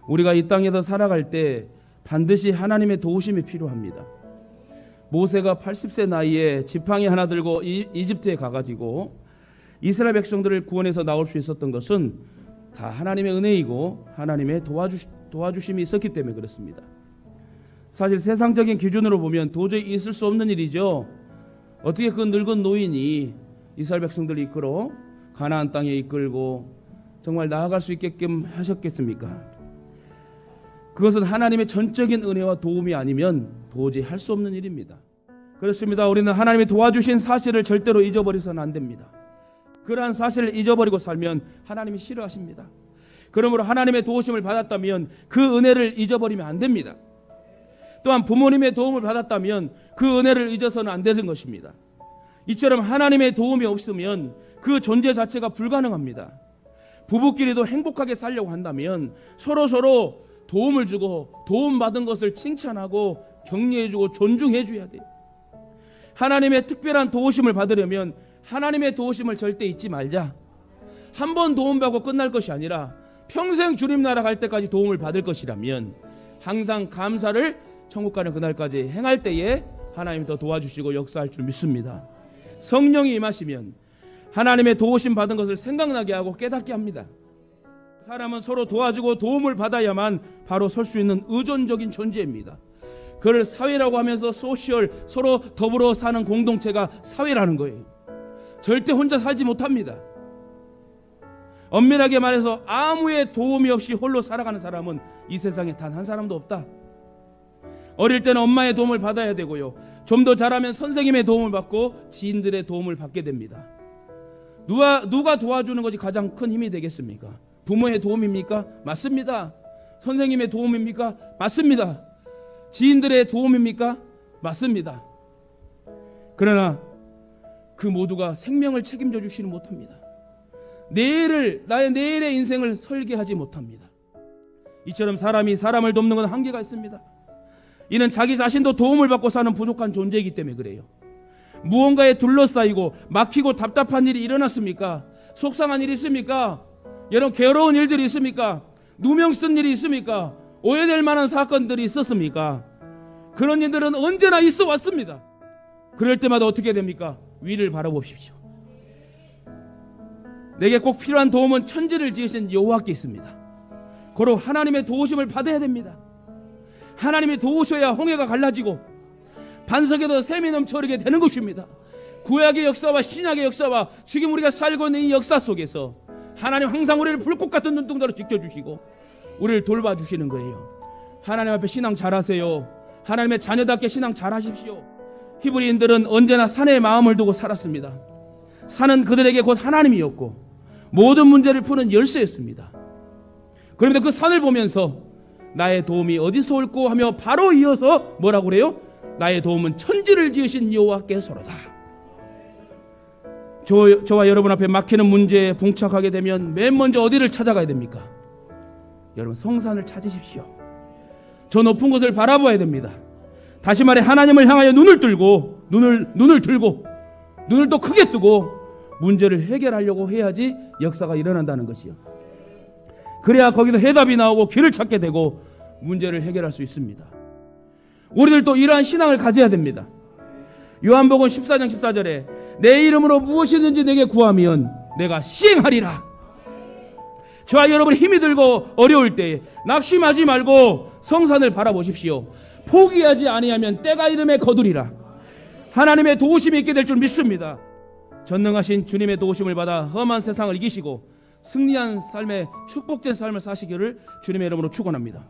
우리가 이 땅에서 살아갈 때 반드시 하나님의 도우심이 필요합니다. 모세가 80세 나이에 지팡이 하나 들고 이집트에 가가지고 이스라엘 백성들을 구원해서 나올 수 있었던 것은 다 하나님의 은혜이고 하나님의 도와주심이 있었기 때문에 그렇습니다. 사실 세상적인 기준으로 보면 도저히 있을 수 없는 일이죠. 어떻게 그 늙은 노인이 이스라엘 백성들을 이끌어 가나안 땅에 이끌고 정말 나아갈 수 있게끔 하셨겠습니까? 그것은 하나님의 전적인 은혜와 도움이 아니면 도저히 할 수 없는 일입니다. 그렇습니다. 우리는 하나님이 도와주신 사실을 절대로 잊어버려서는 안 됩니다. 그러한 사실을 잊어버리고 살면 하나님이 싫어하십니다. 그러므로 하나님의 도우심을 받았다면 그 은혜를 잊어버리면 안 됩니다. 또한 부모님의 도움을 받았다면 그 은혜를 잊어서는 안 되는 것입니다. 이처럼 하나님의 도움이 없으면 그 존재 자체가 불가능합니다. 부부끼리도 행복하게 살려고 한다면 서로 도움을 주고 도움받은 것을 칭찬하고 격려해주고 존중해줘야 돼요. 하나님의 특별한 도우심을 받으려면 하나님의 도우심을 절대 잊지 말자. 한 번 도움받고 끝날 것이 아니라 평생 주님 나라 갈 때까지 도움을 받을 것이라면 항상 감사를 천국 가는 그날까지 행할 때에 하나님이 더 도와주시고 역사할 줄 믿습니다. 성령이 임하시면 하나님의 도우심 받은 것을 생각나게 하고 깨닫게 합니다. 사람은 서로 도와주고 도움을 받아야만 바로 설 수 있는 의존적인 존재입니다. 그걸 사회라고 하면서 소셜, 서로 더불어 사는 공동체가 사회라는 거예요. 절대 혼자 살지 못합니다. 엄밀하게 말해서 아무의 도움이 없이 홀로 살아가는 사람은 이 세상에 단 한 사람도 없다. 어릴 때는 엄마의 도움을 받아야 되고요. 좀 더 자라면 선생님의 도움을 받고 지인들의 도움을 받게 됩니다. 누가 도와주는 것이 가장 큰 힘이 되겠습니까? 부모의 도움입니까? 맞습니다. 선생님의 도움입니까? 맞습니다. 지인들의 도움입니까? 맞습니다. 그러나 그 모두가 생명을 책임져 주지는 못합니다. 나의 내일의 인생을 설계하지 못합니다. 이처럼 사람이 사람을 돕는 건 한계가 있습니다. 이는 자기 자신도 도움을 받고 사는 부족한 존재이기 때문에 그래요. 무언가에 둘러싸이고 막히고 답답한 일이 일어났습니까? 속상한 일이 있습니까? 여러분 괴로운 일들이 있습니까? 누명 쓴 일이 있습니까? 오해될 만한 사건들이 있었습니까? 그런 일들은 언제나 있어 왔습니다. 그럴 때마다 어떻게 됩니까? 위를 바라보십시오. 내게 꼭 필요한 도움은 천지를 지으신 여호와께 있습니다. 고로 하나님의 도우심을 받아야 됩니다. 하나님이 도우셔야 홍해가 갈라지고 반석에도 샘이 넘쳐 흐르게 되는 것입니다. 구약의 역사와 신약의 역사와 지금 우리가 살고 있는 이 역사 속에서 하나님 항상 우리를 불꽃 같은 눈동자로 지켜주시고 우리를 돌봐주시는 거예요. 하나님 앞에 신앙 잘하세요. 하나님의 자녀답게 신앙 잘하십시오. 히브리인들은 언제나 산에 마음을 두고 살았습니다. 산은 그들에게 곧 하나님이었고 모든 문제를 푸는 열쇠였습니다. 그런데 그 산을 보면서 나의 도움이 어디서 올꼬 하며 바로 이어서 뭐라고 그래요? 나의 도움은 천지를 지으신 여호와께서로다. 저와 여러분 앞에 막히는 문제에 봉착하게 되면 맨 먼저 어디를 찾아가야 됩니까? 여러분 성산을 찾으십시오. 저 높은 곳을 바라봐야 됩니다. 다시 말해 하나님을 향하여 눈을 들고 눈을 또 크게 뜨고 문제를 해결하려고 해야지 역사가 일어난다는 것이요. 그래야 거기서 해답이 나오고 길을 찾게 되고 문제를 해결할 수 있습니다. 우리들도 이러한 신앙을 가져야 됩니다. 요한복음 14장 14절에 내 이름으로 무엇이든지 내게 구하면 내가 시행하리라. 저와 여러분이 힘이 들고 어려울 때에 낙심하지 말고 성산을 바라보십시오. 포기하지 아니하면 때가 이름에 거두리라. 하나님의 도우심이 있게 될 줄 믿습니다. 전능하신 주님의 도우심을 받아 험한 세상을 이기시고 승리한 삶의 축복된 삶을 사시기를 주님의 이름으로 축원합니다.